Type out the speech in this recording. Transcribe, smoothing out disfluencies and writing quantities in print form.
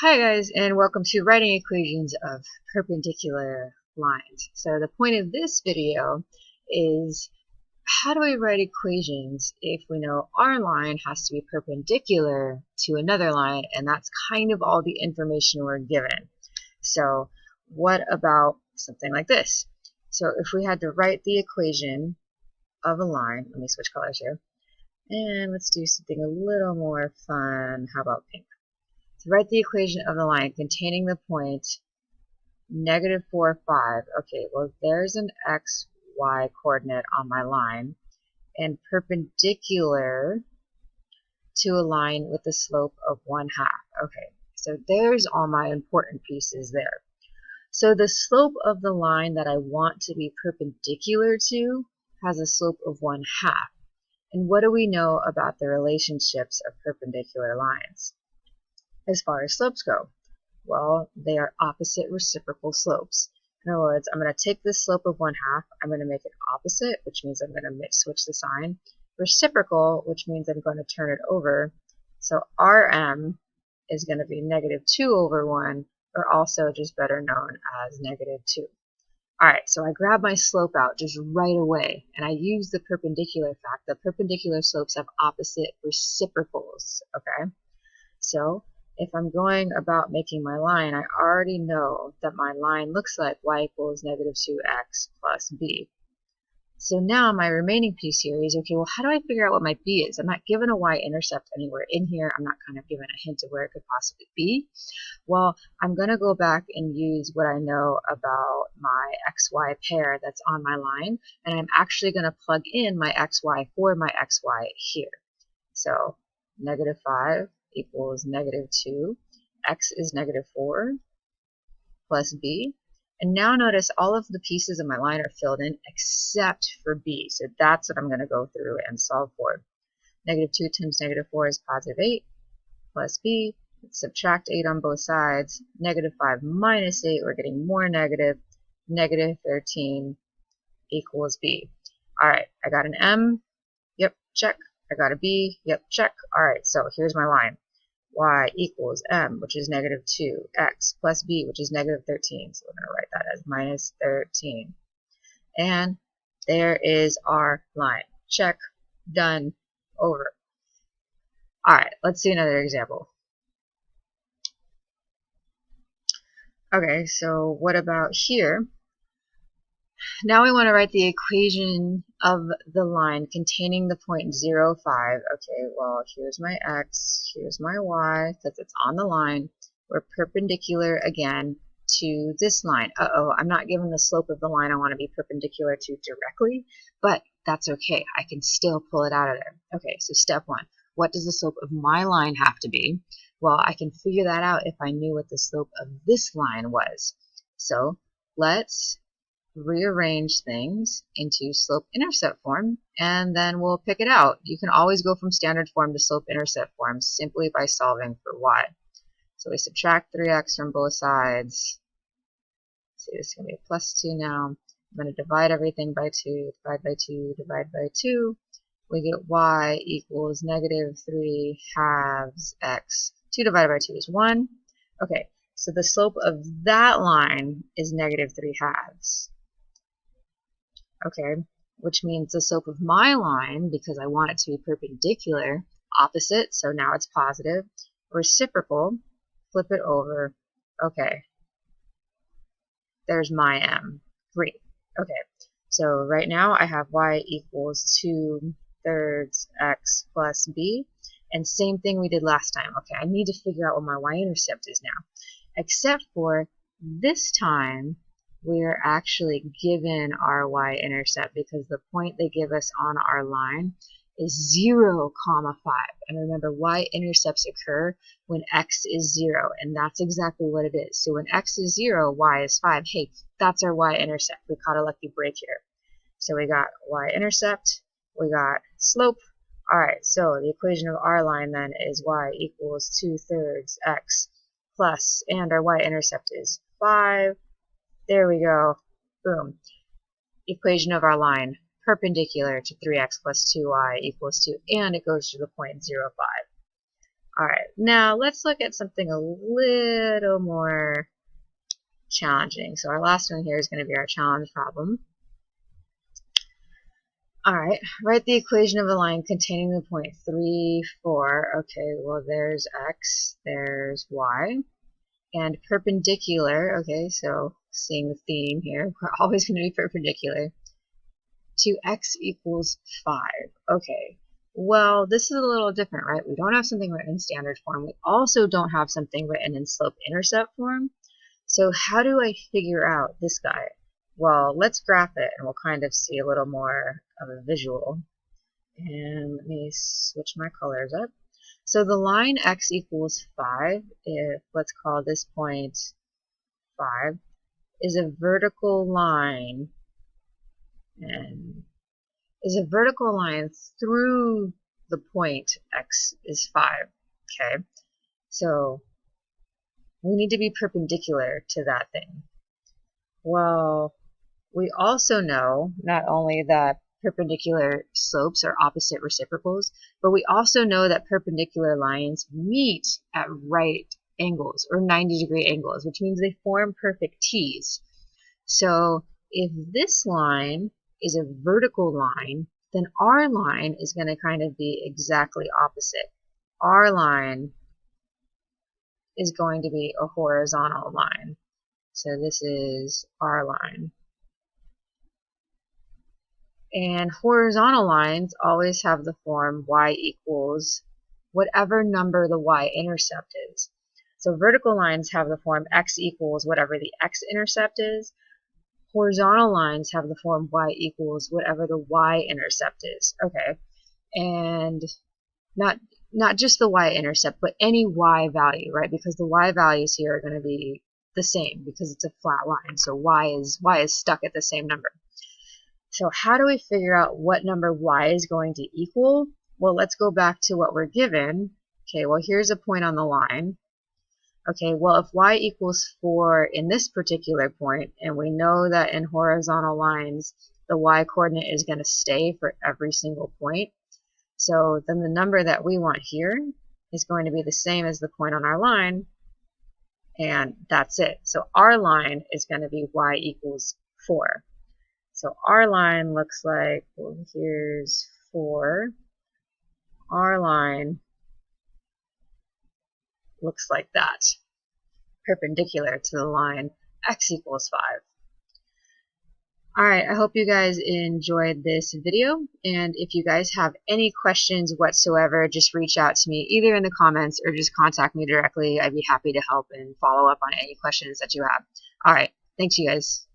Hi guys, and welcome to writing equations of perpendicular lines. So the point of this video is how do we write equations if we know our line has to be perpendicular to another line, and that's kind of all the information we're given. So what about something like this? So if we had to write the equation of a line, let me switch colors here, and let's do something a little more fun. How about pink? To write the equation of the line containing the point -4, 5. Okay, well there's an x, y coordinate on my line and perpendicular to a line with a slope of 1/2. Okay, so there's all my important pieces there. So the slope of the line that I want to be perpendicular to has a slope of 1/2. And what do we know about the relationships of perpendicular lines as far as slopes go? Well, they are opposite reciprocal slopes. In other words, I'm going to take this slope of 1/2, I'm going to make it opposite, which means I'm going to switch the sign. Reciprocal, which means I'm going to turn it over. So Rm is going to be -2/1, or also just better known as -2. Alright, so I grab my slope out just right away, and I use the perpendicular fact that perpendicular slopes have opposite reciprocals, okay? So if I'm going about making my line, I already know that my line looks like y equals -2x plus b. So now my remaining piece here is, okay, well, how do I figure out what my b is? I'm not given a y-intercept anywhere in here. I'm not kind of given a hint of where it could possibly be. Well, I'm going to go back and use what I know about my xy pair that's on my line, and I'm actually going to plug in my xy for my xy here. So -5 equals -2, x is -4 plus b. And now notice all of the pieces of my line are filled in except for b. So that's what I'm going to go through and solve for. -2 times -4 is +8 plus b. Let's subtract 8 on both sides. -5 minus 8, we're getting more negative. -13 equals b. All right, I got an m. Yep, check. I got a b. Yep, check. All right, so here's my line. Y equals m, which is -2, x plus b, which is -13. So we're going to write that as -13. And there is our line. Check. Done. Over. All right, let's see another example. Okay, so what about here? Now we want to write the equation of the line containing the point 0, 5. Okay, well, here's my x, here's my y, because it's on the line. We're perpendicular again to this line. Uh-oh, I'm not given the slope of the line I want to be perpendicular to directly, but that's okay. I can still pull it out of there. Okay, so step 1. What does the slope of my line have to be? Well, I can figure that out if I knew what the slope of this line was. So let's rearrange things into slope-intercept form, and then we'll pick it out. You can always go from standard form to slope-intercept form simply by solving for y. So we subtract 3x from both sides. So this is going to be a +2 now. I'm going to divide everything by 2, divide by 2, divide by 2. We get y equals -3 halves x. 2 divided by 2 is 1. Okay, so the slope of that line is -3 halves. Okay, which means the slope of my line, because I want it to be perpendicular, opposite, so now it's positive, reciprocal, flip it over, okay, there's my m. Great. Okay, so right now I have y equals 2/3 x plus b, and same thing we did last time. Okay, I need to figure out what my y-intercept is now, except for this time we're actually given our y-intercept because the point they give us on our line is 0, 5. And remember, y-intercepts occur when x is 0, and that's exactly what it is. So when x is 0, y is 5. Hey, that's our y-intercept. We caught a lucky break here. So we got y-intercept, we got slope. All right, so the equation of our line then is y equals 2/3 x plus, and our y-intercept is 5. There we go. Boom. Equation of our line, perpendicular to 3x plus 2y equals 2, and it goes to the point 0, 5. Alright, now let's look at something a little more challenging. So our last one here is going to be our challenge problem. Alright, write the equation of a line containing the point 3, 4. Okay, well there's x, there's y, and perpendicular. Okay, so seeing the theme here, we're always going to be perpendicular to x equals 5. Okay, well this is a little different, right? We don't have something written in standard form. We also don't have something written in slope-intercept form. So how do I figure out this guy? Well, let's graph it and we'll kind of see a little more of a visual. And let me switch my colors up. So the line x equals 5, if let's call this point 5, is a vertical line, and is a vertical line through the point x is 5. Okay, so we need to be perpendicular to that thing. Well, we also know not only that perpendicular slopes are opposite reciprocals, but we also know that perpendicular lines meet at right angles or 90-degree angles, which means they form perfect T's. So if this line is a vertical line, then our line is going to kind of be exactly opposite. Our line is going to be a horizontal line. So this is our line. And horizontal lines always have the form y equals whatever number the y-intercept is. So vertical lines have the form x equals whatever the x-intercept is. Horizontal lines have the form y equals whatever the y-intercept is. Okay, and not just the y-intercept, but any y value, right? Because the y values here are going to be the same because it's a flat line. So y is stuck at the same number. So how do we figure out what number y is going to equal? Well, let's go back to what we're given. Okay, well here's a point on the line. Okay, well if y equals 4 in this particular point, and we know that in horizontal lines the y coordinate is going to stay for every single point, so then the number that we want here is going to be the same as the point on our line, and that's it. So our line is going to be y equals 4. So our line looks like, well, here's 4. Our line looks like that, perpendicular to the line x equals 5. Alright, I hope you guys enjoyed this video, and if you guys have any questions whatsoever, just reach out to me either in the comments or just contact me directly. I'd be happy to help and follow up on any questions that you have. Alright, thanks you guys.